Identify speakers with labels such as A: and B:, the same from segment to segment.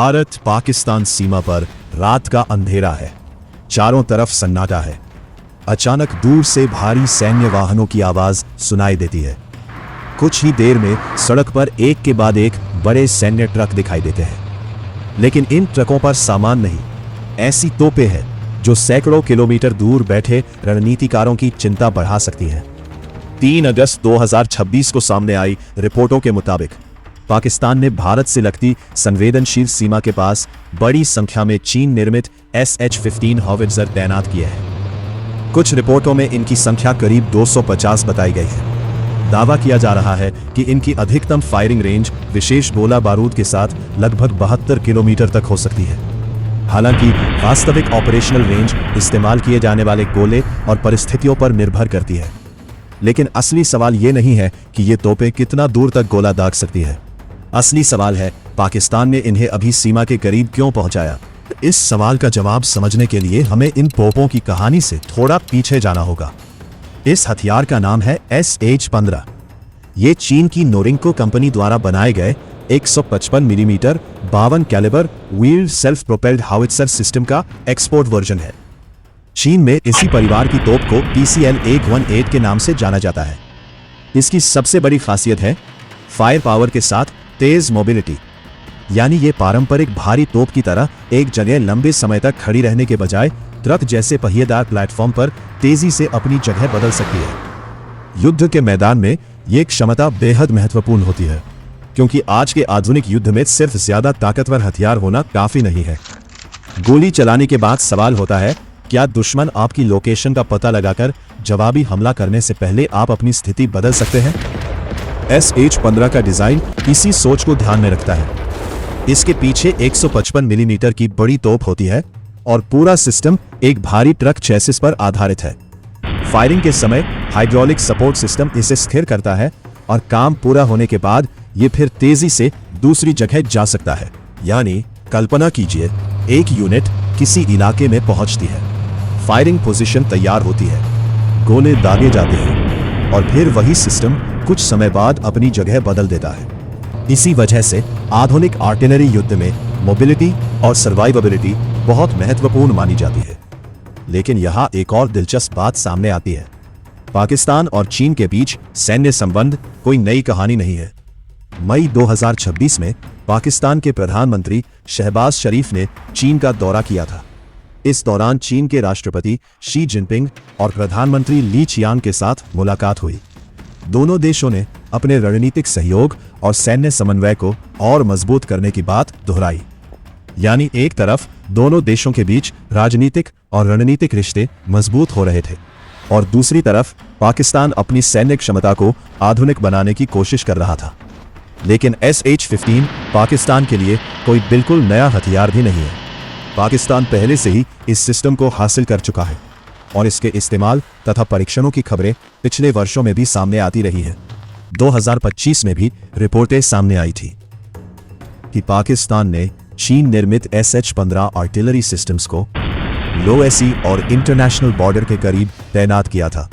A: भारत पाकिस्तान सीमा पर रात का अंधेरा है। चारों तरफ सन्नाटा है। अचानक दूर से भारी सैन्य वाहनों की आवाज सुनाई देती है। कुछ ही देर में सड़क पर एक के बाद एक बड़े सैन्य ट्रक दिखाई देते हैं, लेकिन इन ट्रकों पर सामान नहीं, ऐसी तोपें हैं जो सैकड़ों किलोमीटर दूर बैठे रणनीतिकारों की चिंता बढ़ा सकती हैं। 3 अगस्त 2026 को सामने आई रिपोर्टों के मुताबिक पाकिस्तान ने भारत से लगती संवेदनशील सीमा के पास बड़ी संख्या में चीन निर्मित SH-15 हॉविट्जर तैनात किए हैं। कुछ रिपोर्टों में इनकी संख्या करीब 250 बताई गई है। दावा किया जा रहा है कि इनकी अधिकतम फायरिंग रेंज विशेष गोला बारूद के साथ लगभग 72 किलोमीटर तक हो सकती है। हालांकि वास्तविक ऑपरेशनल रेंज इस्तेमाल किए जाने वाले गोले और परिस्थितियों पर निर्भर करती है। लेकिन असली सवाल ये नहीं है कि ये तोपें कितना दूर तक गोला दाग सकती है। असली सवाल है, पाकिस्तान ने इन्हें अभी सीमा के करीब क्यों पहुंचाया? इस सवाल का जवाब समझने के लिए हमें इन तोपों की कहानी से थोड़ा पीछे जाना होगा। इस हथियार का नाम है SH-15। ये चीन की नोरिंको कंपनी द्वारा बनाए गए 155 millimetre 52 calibre wheeled self propelled howitzer system का एक्सपोर्ट वर्जन है। चीन में इसी परिवार की तोप को PCL-118 के नाम से जाना जाता है। इसकी सबसे बड़ी खासियत है फायर पावर के साथ तेज मोबिलिटी, यानी ये पारंपरिक भारी तोप की तरह एक जगह लंबे समय तक खड़ी रहने के बजाय ट्रक जैसे पहिएदार प्लेटफॉर्म पर तेजी से अपनी जगह बदल सकती है। युद्ध के मैदान में ये क्षमता बेहद महत्वपूर्ण होती है, क्योंकि आज के आधुनिक युद्ध में सिर्फ ज्यादा ताकतवर हथियार होना काफी नहीं है। गोली चलाने के बाद सवाल होता है, क्या दुश्मन आपकी लोकेशन का पता लगाकर जवाबी हमला करने से पहले आप अपनी स्थिति बदल सकते हैं? SH-15 का डिजाइन इसी सोच को ध्यान में रखता है। इसके पीछे 155 मिलीमीटर की बड़ी तोप होती है और पूरा सिस्टम एक भारी ट्रक चेसिस पर आधारित है। फायरिंग के समय हाइड्रोलिक सपोर्ट सिस्टम इसे स्थिर करता है और काम पूरा होने के बाद ये फिर तेजी से दूसरी जगह जा सकता है। यानी कल्पना कीजिए, एक यूनिट किसी इलाके में पहुंचती है, फायरिंग पोजीशन तैयार होती है, गोले दागे जाते हैं और फिर वही सिस्टम कुछ समय बाद अपनी जगह बदल देता है। इसी वजह से आधुनिक आर्टिलरी युद्ध में मोबिलिटी और सर्वाइवेबिलिटी बहुत महत्वपूर्ण मानी जाती है। लेकिन यहाँ एक और दिलचस्प बात सामने आती है। पाकिस्तान और चीन के बीच सैन्य संबंध कोई नई कहानी नहीं है। मई 2026 में पाकिस्तान के प्रधानमंत्री शहबाज शरीफ ने चीन का दौरा किया था। इस दौरान चीन के राष्ट्रपति शी जिनपिंग और प्रधानमंत्री ली चियांग के साथ मुलाकात हुई। दोनों देशों ने अपने रणनीतिक सहयोग और सैन्य समन्वय को और मजबूत करने की बात दोहराई। यानी एक तरफ दोनों देशों के बीच राजनीतिक और रणनीतिक रिश्ते मजबूत हो रहे थे और दूसरी तरफ पाकिस्तान अपनी सैन्य क्षमता को आधुनिक बनाने की कोशिश कर रहा था। लेकिन SH-15 पाकिस्तान के लिए कोई बिल्कुल नया हथियार भी नहीं है। पाकिस्तान पहले से ही इस सिस्टम को हासिल कर चुका है और इसके इस्तेमाल तथा परीक्षणों की खबरें पिछले वर्षों में भी सामने आती रही है। 2025 में भी रिपोर्टें सामने आई थी कि पाकिस्तान ने चीन निर्मित SH-15 आर्टिलरी सिस्टम्स को लोएसी और इंटरनेशनल बॉर्डर के करीब तैनात किया था।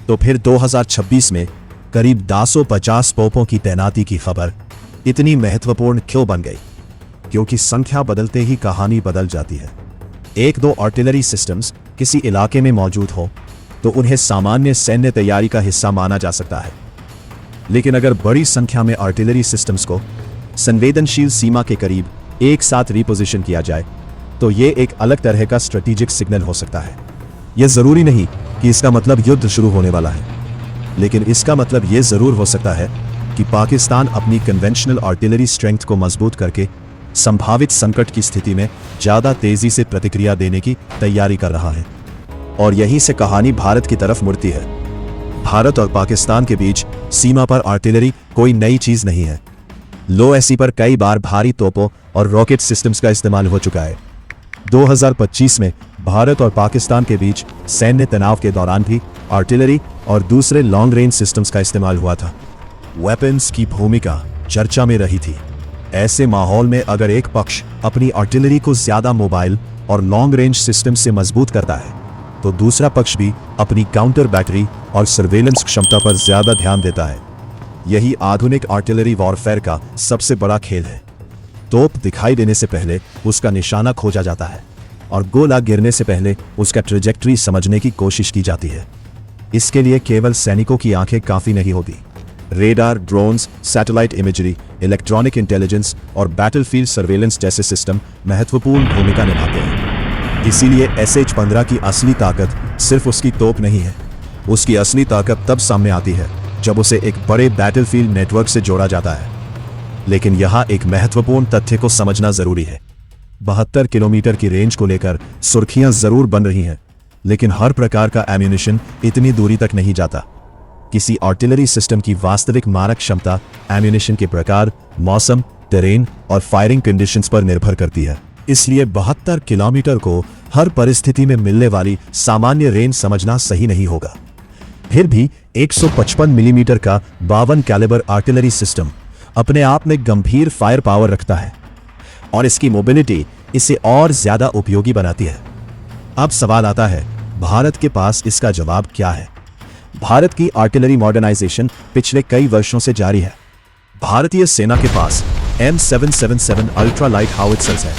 A: तो फिर 2026 में करीब 250 तोपों की तैनाती की खबर इतनी महत्वपूर्ण क्यों बन गई? क्योंकि संख्या बदलते ही कहानी बदल जाती है। 1-2 आर्टिलरी सिस्टम्स किसी इलाके में मौजूद हो तो उन्हें सामान्य सैन्य तैयारी का हिस्सा माना जा सकता है। लेकिन अगर बड़ी संख्या में आर्टिलरी सिस्टम्स को संवेदनशील सीमा के करीब एक साथ रिपोजिशन किया जाए तो ये एक अलग तरह का स्ट्रेटेजिक सिग्नल हो सकता है। यह जरूरी नहीं कि इसका मतलब युद्ध शुरू होने वाला है, लेकिन इसका मतलब यह जरूर हो सकता है कि पाकिस्तान अपनी कन्वेंशनल आर्टिलरी स्ट्रेंथ को मजबूत करके संभावित संकट की स्थिति में ज्यादा तेजी से प्रतिक्रिया देने की तैयारी कर रहा है। और यहीं से कहानी भारत की तरफ मुड़ती है। भारत और पाकिस्तान के बीच सीमा पर आर्टिलरी कोई नई चीज नहीं है। लोएसी पर कई बार भारी तोपों और रॉकेट सिस्टम्स का इस्तेमाल हो चुका है। 2025 में भारत और पाकिस्तान के बीच सैन्य तनाव के दौरान भी आर्टिलरी और दूसरे लॉन्ग रेंज सिस्टम्स का इस्तेमाल हुआ था। वेपन्स की भूमिका चर्चा में रही थी। ऐसे माहौल में अगर एक पक्ष अपनी आर्टिलरी को ज्यादा मोबाइल और लॉन्ग रेंज सिस्टम से मजबूत करता है तो दूसरा पक्ष भी अपनी काउंटर बैटरी और सर्वेलेंस क्षमता पर ज्यादा ध्यान देता है। यही आधुनिक आर्टिलरी वॉरफेयर का सबसे बड़ा खेल है। तोप दिखाई देने से पहले उसका निशाना खोजा जाता है और गोला गिरने से पहले उसका ट्रेजेक्टरी समझने की कोशिश की जाती है। इसके लिए केवल सैनिकों की आंखें काफी नहीं होती। Radar, drones, satellite imagery, electronic intelligence और बैटलफील्ड सर्वेलेंस जैसे सिस्टम महत्वपूर्ण भूमिका निभाते हैं। इसीलिए SH-15 की असली ताकत सिर्फ उसकी तोप नहीं है। उसकी असली ताकत तब सामने आती है जब उसे एक बड़े बैटलफील्ड नेटवर्क से जोड़ा जाता है। लेकिन यहां एक महत्वपूर्ण तथ्य को समझना जरूरी है। 72 किलोमीटर की रेंज को लेकर सुर्खियां जरूर बन रही हैं, लेकिन हर प्रकार का एम्यूनिशन इतनी दूरी तक नहीं जाता। किसी आर्टिलरी सिस्टम की वास्तविक मारक क्षमता एम्यूनिशन के प्रकार, मौसम, टेरेन और फायरिंग कंडीशंस पर निर्भर करती है। इसलिए 72 किलोमीटर को हर परिस्थिति में मिलने वाली सामान्य रेंज समझना सही नहीं होगा। फिर भी 155 मिलीमीटर का 52 कैलिबर आर्टिलरी सिस्टम अपने आप में गंभीर फायर पावर रखता है और इसकी मोबिलिटी इसे और ज्यादा उपयोगी बनाती है। अब सवाल आता है, भारत के पास इसका जवाब क्या है? भारत की आर्टिलरी मॉडर्नाइजेशन पिछले कई वर्षों से जारी है। भारतीय सेना के पास M777 अल्ट्रा लाइट हाउइट्जर्स हैं,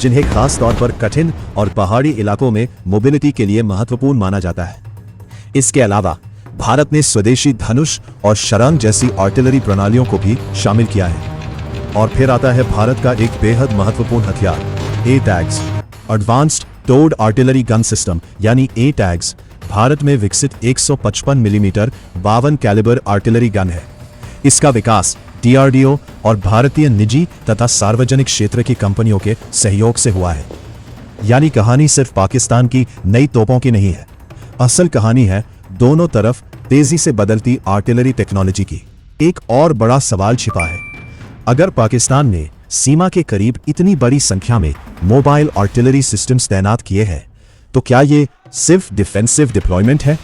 A: जिन्हें खास तौर पर कठिन और पहाड़ी इलाकों में मोबिलिटी के लिए महत्वपूर्ण माना जाता है। इसके अलावा भारत ने स्वदेशी धनुष और शरांग जैसी आर्टिलरी प्रणालियों को भी शामिल किया है। और फिर आता है भारत का एक बेहद महत्वपूर्ण हथियार, ATAGS, advanced towed artillery gun system यानी ATAGS भारत में विकसित 155 मिलीमीटर 52 कैलिबर आर्टिलरी गन है। इसका विकास DRDO और भारतीय निजी तथा सार्वजनिक क्षेत्र की कंपनियों के सहयोग से हुआ है। यानी कहानी सिर्फ पाकिस्तान की नई तोपों की नहीं है, असल कहानी है दोनों तरफ तेजी से बदलती आर्टिलरी टेक्नोलॉजी की। एक और बड़ा सवाल छिपा है, अगर पाकिस्तान ने सीमा के करीब इतनी बड़ी संख्या में मोबाइल आर्टिलरी सिस्टम्स तैनात किए हैं, तो क्या ये सिर्फ डिफेंसिव डिप्लॉयमेंट है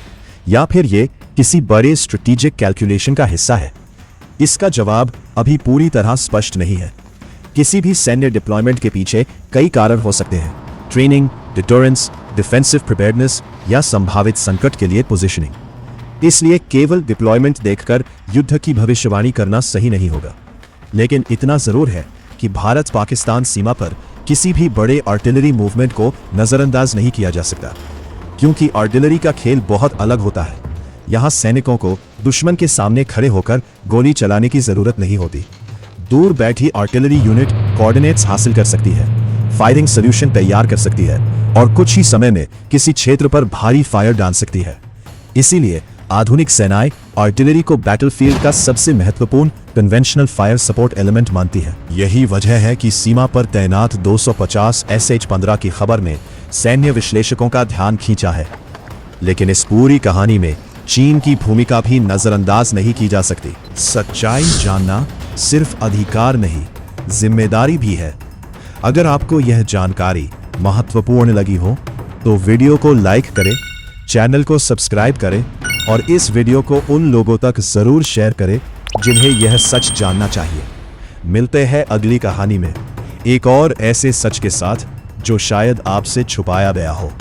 A: या फिर ये किसी बड़े स्ट्रेटेजिक कैलकुलेशन का हिस्सा है? इसका जवाब अभी पूरी तरह स्पष्ट नहीं है। किसी भी सैन्य डिप्लॉयमेंट के पीछे कई कारण हो सकते हैं, ट्रेनिंग, डिटरेंस, डिफेंसिव प्रिपेयर्डनेस या संभावित संकट के लिए पोजीशनिंग। इसलिए केवल डिप्लॉयमेंट देखकर युद्ध की भविष्यवाणी करना सही नहीं होगा। लेकिन इतना जरूर है कि भारत पाकिस्तान सीमा पर किसी भी बड़े आर्टिलरी मूवमेंट को नजरअंदाज नहीं किया जा सकता, क्योंकि आर्टिलरी का खेल बहुत अलग होता है। यहां सैनिकों को दुश्मन के सामने खड़े होकर गोली चलाने की जरूरत नहीं होती। दूर बैठी आर्टिलरी यूनिट कोऑर्डिनेट्स हासिल कर सकती है, फायरिंग सोल्यूशन तैयार कर सकती है और कुछ ही समय में किसी क्षेत्र पर भारी फायर डाल सकती है। इसीलिए आधुनिक सेनाएं आर्टिलरी को बैटलफील्ड का सबसे महत्वपूर्ण कन्वेंशनल फायर सपोर्ट एलिमेंट मानती है। यही वजह है कि सीमा पर तैनात 250 SH-15 की खबर में सैन्य विश्लेषकों का ध्यान खींचा है। लेकिन इस पूरी कहानी में चीन की भूमिका भी नजरअंदाज नहीं की जा सकती। सच्चाई जानना सिर्फ अधिकार नहीं, जिम्मेदारी भी है। अगर आपको यह जानकारी महत्वपूर्ण लगी हो तो वीडियो को लाइक करें, चैनल को सब्सक्राइब करें और इस वीडियो को उन लोगों तक जरूर शेयर करें जिन्हें यह सच जानना चाहिए। मिलते हैं अगली कहानी में एक और ऐसे सच के साथ जो शायद आपसे छुपाया गया हो।